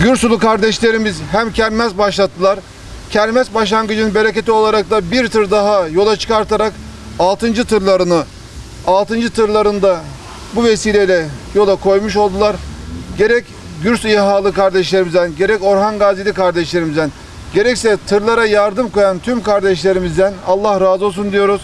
Gürsulu kardeşlerimiz hem kermes başlattılar. Kermes başlangıcının bereketi olarak da bir tır daha yola çıkartarak 6. tırlarında bu vesileyle yola koymuş oldular. Gerek Gürs İHA'lı kardeşlerimizden, gerek Orhan Gazili kardeşlerimizden, gerekse tırlara yardım koyan tüm kardeşlerimizden Allah razı olsun diyoruz.